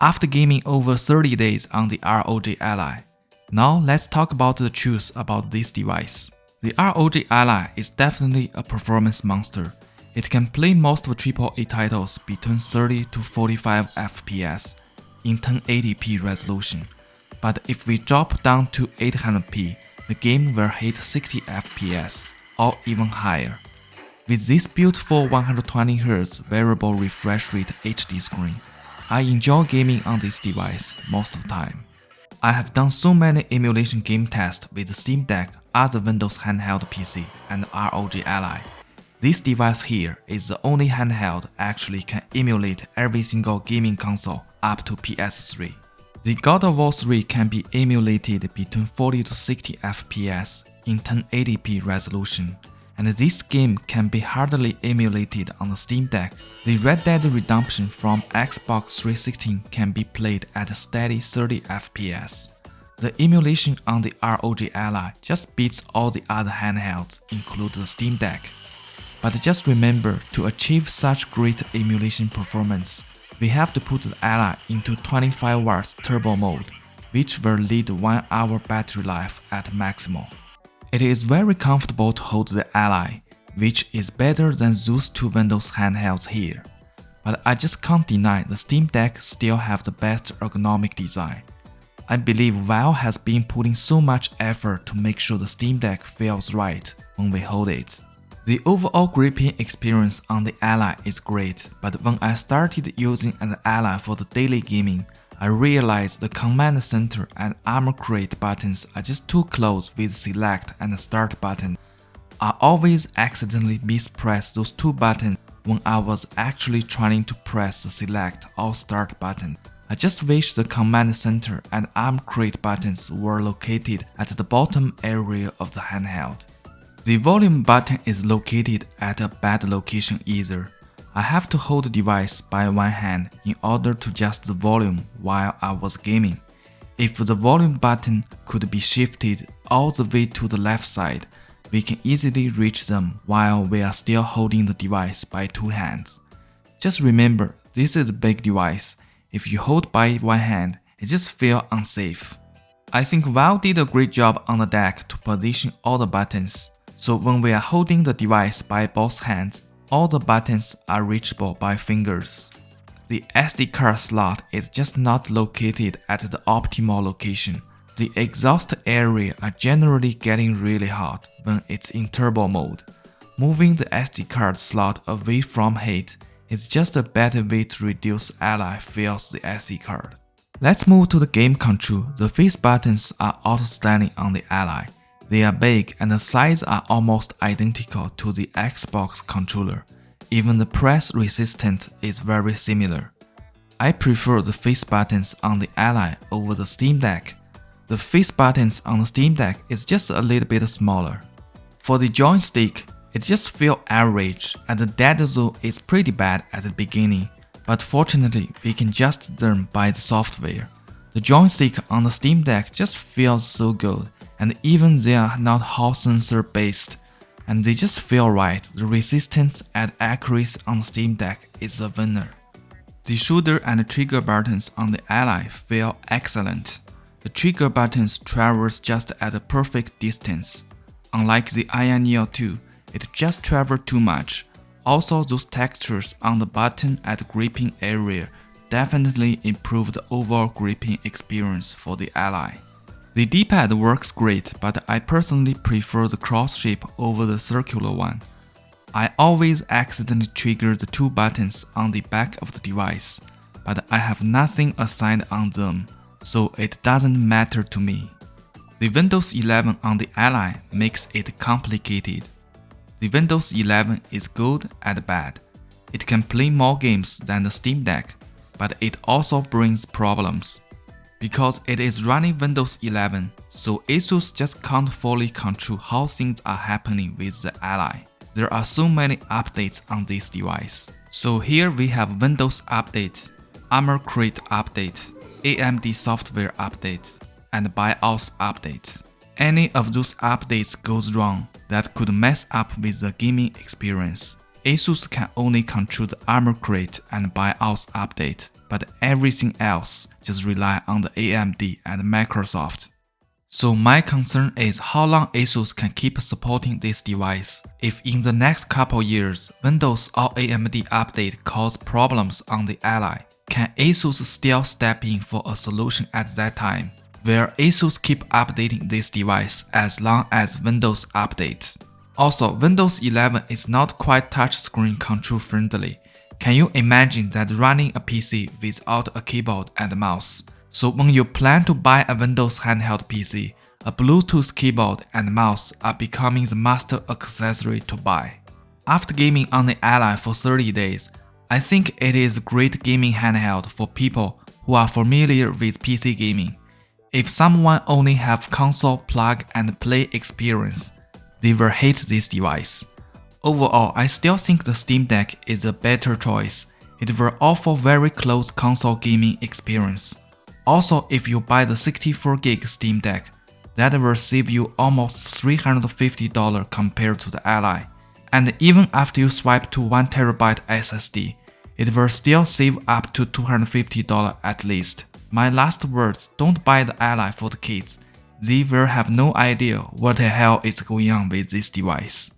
after gaming over 30 days on the ROG Ally. Now let's talk about the truth about this device. The ROG Ally is definitely a performance monster. It can play most of AAA titles between 30 to 45 FPS in 1080p resolution. But if we drop down to 800p, the game will hit 60 FPS or even higher. With this beautiful 120Hz variable refresh rate HD screen, I enjoy gaming on this device most of the time. I have done so many emulation game tests with the Steam Deck, other Windows handheld PC, and ROG Ally. This device here is the only handheld actually can emulate every single gaming console up to PS3. The God of War 3 can be emulated between 40 to 60 FPS in 1080p resolution, and this game can be hardly emulated on the Steam Deck. The Red Dead Redemption from Xbox 360 can be played at a steady 30 FPS. The emulation on the ROG Ally just beats all the other handhelds, including the Steam Deck. But just remember, to achieve such great emulation performance, we have to put the Ally into 25 watts turbo mode, which will lead 1 hour battery life at maximum. It is very comfortable to hold the Ally, which is better than those two Windows handhelds here. But I just can't deny the Steam Deck still have the best ergonomic design. I believe Valve has been putting so much effort to make sure the Steam Deck feels right when we hold it. The overall gripping experience on the Ally is great, but when I started using an Ally for the daily gaming, I realized the command center and armor crate buttons are just too close with select and start button. I always accidentally mispress those two buttons when I was actually trying to press the select or start button. I just wish the command center and armor crate buttons were located at the bottom area of the handheld. The volume button is located at a bad location either. I have to hold the device by one hand in order to adjust the volume while I was gaming. If the volume button could be shifted all the way to the left side, we can easily reach them while we are still holding the device by two hands. Just remember, this is a big device. If you hold by one hand, it just feels unsafe. I think Valve did a great job on the deck to position all the buttons, so when we are holding the device by both hands, all the buttons are reachable by fingers. The SD card slot is just not located at the optimal location. The exhaust area are generally getting really hot when it's in turbo mode. Moving the SD card slot away from heat is just a better way to reduce Ally fills the SD card. Let's move to the game control. The face buttons are outstanding on the Ally. They are big and the size are almost identical to the Xbox controller. Even the press resistance is very similar. I prefer the face buttons on the Ally over the Steam Deck. The face buttons on the Steam Deck is just a little bit smaller. For the joystick, it just feels average and the dead zone is pretty bad at the beginning, but fortunately we can adjust them by the software. The joystick on the Steam Deck just feels so good, and even they are not Hall sensor based, and they just feel right. The resistance and accuracy on the Steam Deck is a winner. The shoulder and trigger buttons on the Ally feel excellent. The trigger buttons traverse just at a perfect distance. Unlike the Iron Neo 2, it just travels too much. Also, those textures on the button at the gripping area definitely improve the overall gripping experience for the Ally. The D-pad works great, but I personally prefer the cross shape over the circular one. I always accidentally trigger the two buttons on the back of the device, but I have nothing assigned on them, so it doesn't matter to me. The Windows 11 on the Ally makes it complicated. The Windows 11 is good and bad. It can play more games than the Steam Deck, but it also brings problems. Because it is running Windows 11, so ASUS just can't fully control how things are happening with the Ally. There are so many updates on this device. So here we have Windows Update, Armor Crate Update, AMD Software Update, and BIOS Update. Any of those updates goes wrong, that could mess up with the gaming experience. ASUS can only control the Armor Crate and BIOS Update, but everything else just rely on the AMD and Microsoft. So my concern is how long ASUS can keep supporting this device. If in the next couple years, Windows or AMD update cause problems on the Ally, can ASUS still step in for a solution at that time, where ASUS keep updating this device as long as Windows update? Also, Windows 11 is not quite touchscreen control friendly. Can you imagine that running a PC without a keyboard and mouse? So when you plan to buy a Windows handheld PC, a Bluetooth keyboard and mouse are becoming the must accessory to buy. After gaming on the Ally for 30 days, I think it is a great gaming handheld for people who are familiar with PC gaming. If someone only have console plug and play experience, they will hate this device. Overall, I still think the Steam Deck is a better choice. It will offer very close console gaming experience. Also, if you buy the 64GB Steam Deck, that will save you almost $350 compared to the Ally. And even after you swipe to 1TB SSD, it will still save up to $250 at least. My last words, don't buy the Ally for the kids. They will have no idea what the hell is going on with this device.